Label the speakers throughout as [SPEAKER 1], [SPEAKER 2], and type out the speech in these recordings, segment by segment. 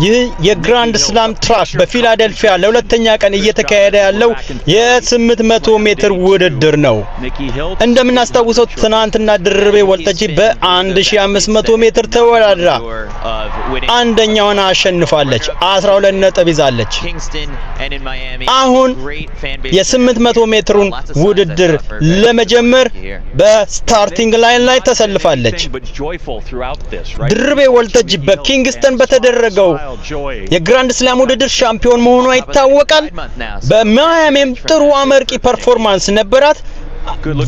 [SPEAKER 1] ይህ የግራንድ ስላም ትራክ በፊላደልፊያ ለሁለተኛ ቀን እየተካሄደ ያለው የ800 ሜትር ውድድር ነው። እንደምናስታውሰው ትናንትና ድርቤ ወልተጂ በ1500 ሜትር ተወዳድራ አንደኛውን አሸንፋለች። 12 ነጥብ ይዛለች። አሁን የ800 ሜትሩን ውድድር ለመጀመር በስታርቲንግ ላይን ላይ ተሰልፋለች። ድርቤ ወልተጂ በኪንግስተን በተደረገው የግራንድ ስላም ውድድር ሻምፒዮን መሆኗ ይታወቃል። በማያሚም ጥሩ አመርቂ ፐርፎርማንስ ነበራት።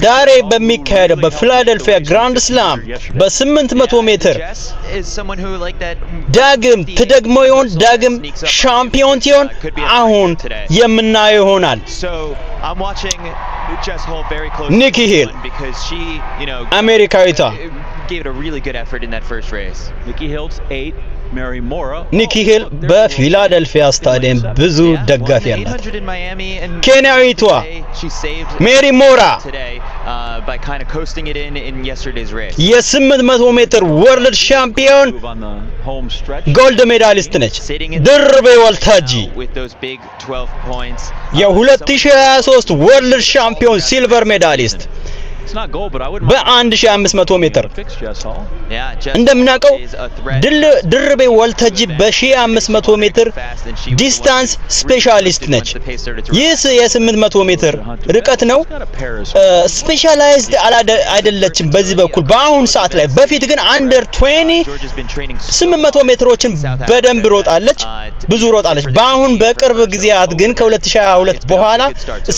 [SPEAKER 1] ዛሬ በሚካሄደው በፊላደልፊያ ግራንድ ስላም በ800 ሜትር ዳግም ትደግሞ ይሆን? ዳግም ሻምፒዮን ይሆን? አሁን የምናየው ይሆናል። ኒኪ ሂል አሜሪካዊቷ ኒኪ ሂል በፊላደልፊያ ስታዲየም ብዙ ደጋፊ ያላት። ኬንያዊቷ ሜሪ ሞራ የ800 ሜትር ወርልድ ሻምፒዮን ጎልድ ሜዳሊስት ነች። ድርቤ ወልተጂ የ2023 ወርልድ ሻምፒዮን ሲልቨር ሜዳሊስት በ1500 ሜትር እንደምናውቀው ድርቤ ወልተጂ በ1500 ሜትር ዲስታንስ ስፔሻሊስት ነች። ይህ የ800 ሜትር ርቀት ነው። ስፔሻላይዝድ አይደለችም በዚህ በኩል በአሁን ሰዓት ላይ። በፊት ግን አንደር 20 800 ሜትሮችን በደንብ ሮጣለች፣ ብዙ ሮጣለች። በአሁን በቅርብ ጊዜያት ግን ከ2022 በኋላ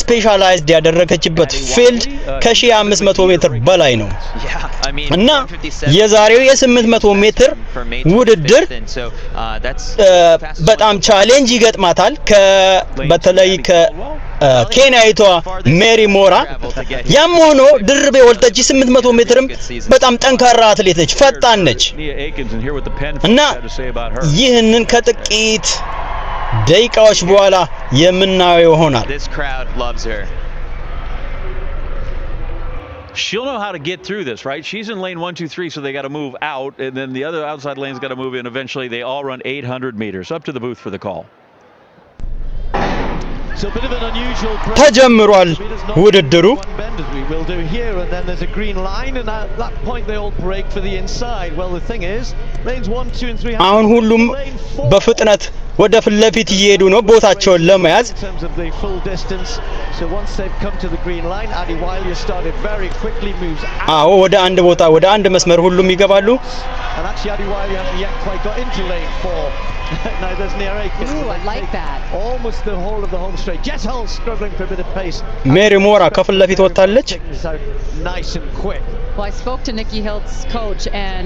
[SPEAKER 1] ስፔሻላይዝድ ያደረገችበት ፊልድ ከ1500 ሜትር በላይ ነው እና የዛሬው የ800 ሜትር ውድድር በጣም ቻሌንጅ ይገጥማታል በተለይ ከኬንያዊቷ ሜሪ ሞራ። ያም ሆኖ ድርቤ ወልተጂ 800 ሜትርም በጣም ጠንካራ አትሌት ነች፣ ፈጣን ነች እና ይህንን ከጥቂት ደቂቃዎች በኋላ የምናየው ይሆናል።
[SPEAKER 2] She'll know how to get through this, right? She's in lane 1, 2, 3, so they got to move out, and then the other outside lane's got to move in. Eventually, they all run 800 meters. Up to the booth for the call.
[SPEAKER 1] ተጀምሯል ውድድሩ። አሁን ሁሉም በፍጥነት ወደ ፊት ለፊት እየሄዱ ነው ቦታቸውን ለመያዝ። አዎ ወደ አንድ ቦታ ወደ አንድ መስመር ሁሉም ይገባሉ።
[SPEAKER 3] Now there's near Aikens.
[SPEAKER 4] Ooh, I like that.
[SPEAKER 3] Almost the whole of the home straight. Jess Hull struggling for a bit of pace.
[SPEAKER 1] ሜሪ ሞራ ከፊት ለፊት ወጣለች.
[SPEAKER 3] Nice and quick.
[SPEAKER 4] Well, I spoke to Nikki Hill's coach, and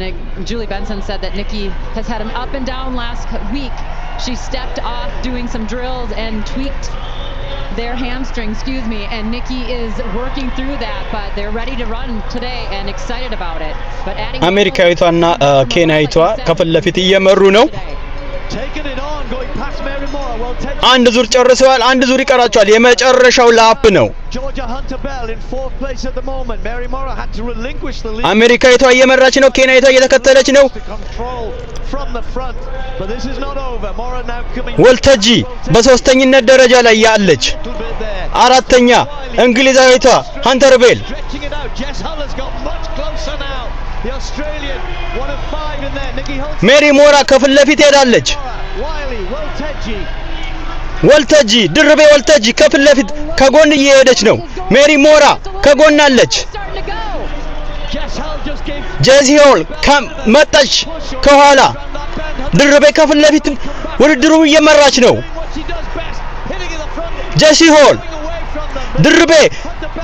[SPEAKER 4] Julie Benson said that Nikki has had him up and down last week. She stepped off doing some drills and tweaked their hamstring, and Nikki is working through that, but they're ready to run today and excited about it. But adding
[SPEAKER 1] አሜሪካዊቷና ኬንያዊቷ ከፊት ለፊት እየመሩ ነው።
[SPEAKER 3] Taking it on, going past Mary Moore. Well,
[SPEAKER 1] አንድ ዙር ጨርሰዋል። አንድ ዙር ይቀራቸዋል። የመጨረሻው ላፕ ነው።
[SPEAKER 3] Georgia Hunter Bell in fourth place at the moment. Mary Moore had to relinquish the lead.
[SPEAKER 1] አሜሪካዊቷ እየመራች ነው። ኬንያዊቷ እየተከተለች ነው።
[SPEAKER 3] From the front, but this is not over. Moore now coming.
[SPEAKER 1] ወልተጂ በሶስተኝነት ደረጃ ላይ ያለች። አራተኛ እንግሊዛዊቷ ሃንተር ቤል።
[SPEAKER 3] Jess Hull has got much closer now. The Australian, one of 5 in there. Nikki Holt.
[SPEAKER 1] ሜሪ ሞራ ከፊት ለፊት ሄዳለች። ወልተጂ ድርቤ ወልተጂ ከፊት ለፊት ከጎን እየሄደች ነው። ሜሪ ሞራ ከጎን አለች። ጄሲ ሆል መጣች ከኋላ። ድርቤ ከፊት ለፊት ውድድሩ እየመራች ነው። ጄሲ ሆል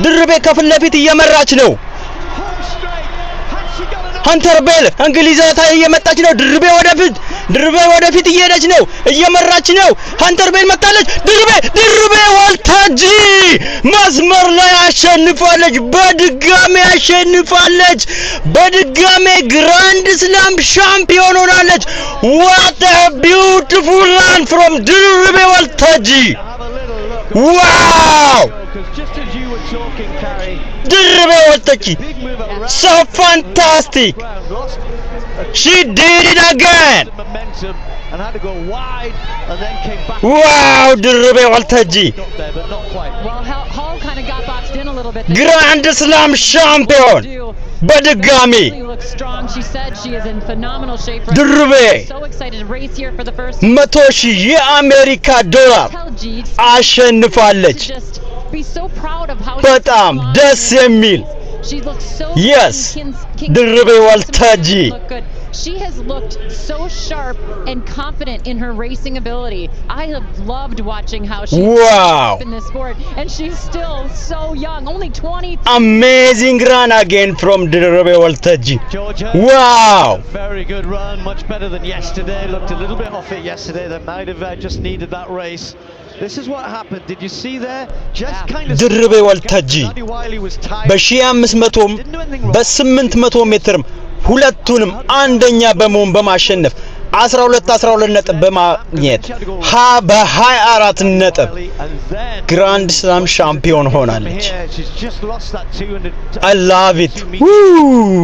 [SPEAKER 1] ድርቤ ከፊት ለፊት እየመራች ነው። ሃንተር ቤል እንግሊዛዊቷ እየመጣች ነው። ድርቤ ወደፊት እየሄደች ነው፣ እየመራች ነው። ሃንተር ቤል መጣለች። ድርቤ ወልተጂ መስመር ላይ አሸንፋለች። በድጋሜ አሸንፋለች። በድጋሜ ግራንድ ስላም ሻምፒዮን ሆናለች። what a beautiful run from ድርቤ ወልተጂ! wow! ድርቤ ወልተጂ so fantastic! she did it again.
[SPEAKER 3] Momentum and had to go wide and then came back.
[SPEAKER 1] Wow, ድርቤ ዋልተጂ
[SPEAKER 3] Got there, but not quite.
[SPEAKER 4] Well, Hall kind of got boxed in a little bit.
[SPEAKER 1] ግራንድ ስላም ሻምፒዮን በድጋሚ
[SPEAKER 4] She looks strong. She said she is in phenomenal shape. right
[SPEAKER 1] ድርቤ
[SPEAKER 4] now. So excited to race here for the first time.
[SPEAKER 1] 100,000 የአሜሪካ ዶላር
[SPEAKER 4] Tell Jeet
[SPEAKER 1] አሸንፋለች።
[SPEAKER 4] to just be so proud of how
[SPEAKER 1] በጣም
[SPEAKER 4] she's
[SPEAKER 1] ደስ የሚል
[SPEAKER 4] She looks so
[SPEAKER 1] Yes, ድርቤ ዋልተጂ
[SPEAKER 4] look good. She has looked so sharp and confident in her racing ability. I have loved watching how she's
[SPEAKER 1] Wow.
[SPEAKER 4] in this sport, and she's still so young, only 20.
[SPEAKER 1] amazing run again from ድርቤ ዋልተጂ
[SPEAKER 3] Georgia.
[SPEAKER 1] wow
[SPEAKER 3] Very good run, much better than yesterday. Looked a little bit off it yesterday. They might have just needed that race. This is what happened. Did you see there? Just kind of
[SPEAKER 1] ድርቤ ዋልተጂ
[SPEAKER 3] Danny Wiley was tired.
[SPEAKER 1] በ1500ም በ800 ሜትርም ሁለቱንም አንደኛ በመሆን በማሸነፍ 12 ነጥብ በማግኘት በ24 ነጥብ ግራንድ ስላም ሻምፒዮን ሆናለች። I love it. Woo!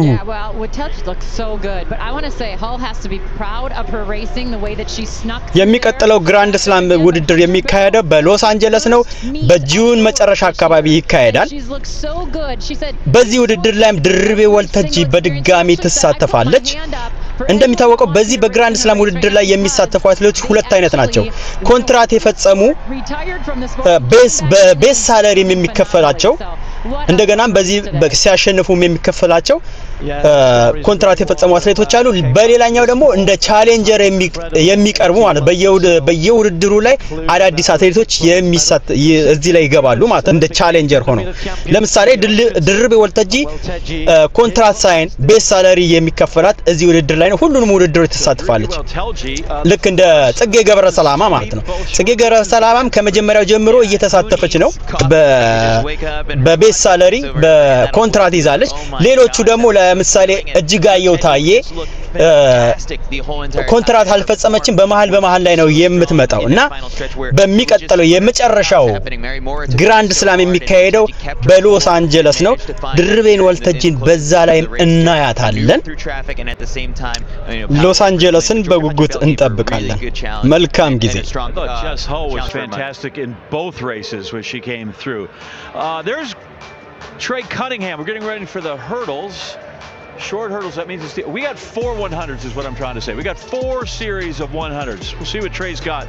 [SPEAKER 4] Yeah, well, Woodtouch looks so good, but I want to say Hull has to be proud of her racing, the way that she snuck.
[SPEAKER 1] የሚቀጥለው ግራንድ ስላም ውድድር የሚካሄደው በሎስ አንጀለስ ነው። በጁን መጨረሻ አካባቢ ይካሄዳል።
[SPEAKER 4] She's looked so good. She said
[SPEAKER 1] በዚህ ውድድር ላይም ድርቤ ዋልተጂ በድጋሚ ትሳተፋለች። እንደሚታወቀው በዚህ በግራንድ ስላም ውድድር ላይ የሚሳተፉ አትሌቶች ሁለት አይነት ናቸው። ኮንትራት የፈጸሙ በቤስ ሳለሪ የሚከፈላቸው እንደገናም በዚህ ሲያሸንፉም የሚከፈላቸው ኮንትራት የፈጸሙ አትሌቶች አሉ። በሌላኛው ደግሞ እንደ ቻሌንጀር የሚቀርቡ ማለት በየውድድሩ ላይ አዳዲስ አትሌቶች እዚህ ላይ ይገባሉ ማለት እንደ ቻሌንጀር ሆነው። ለምሳሌ ድርቤ ዋልተጂ ኮንትራት ሳይን ቤስ ሳለሪ የሚከፈላት እዚህ ውድድር ላይ ነው። ሁሉንም ውድድሮች ትሳተፋለች። ልክ እንደ ጽጌ ገብረ ሰላማ ማለት ነው። ጽጌ ገብረ ሰላማም ከመጀመሪያው ጀምሮ እየተሳተፈች ነው። በቤስ ሳለሪ በኮንትራት ይዛለች። ሌሎቹ ደግሞ ለምሳሌ እጅጋየሁ ታዬ ኮንትራት አልፈጸመችም። በመሃል ላይ ነው የምትመጣው እና በሚቀጥለው የመጨረሻው ግራንድ ስላም የሚካሄደው በሎስ አንጀለስ ነው። ድርቤን ዋልተጂን በዛ ላይ እናያታለን። ሎስ አንጀለስን በጉጉት እንጠብቃለን። መልካም ጊዜ።
[SPEAKER 2] Jess Hull was fantastic in both races when she came through. There's Trey Cunningham. We're getting ready for the hurdles. Short hurdles, that means we got 4 100s is what I'm trying to say. We got 4 series of 100s. We'll see what Trey's got.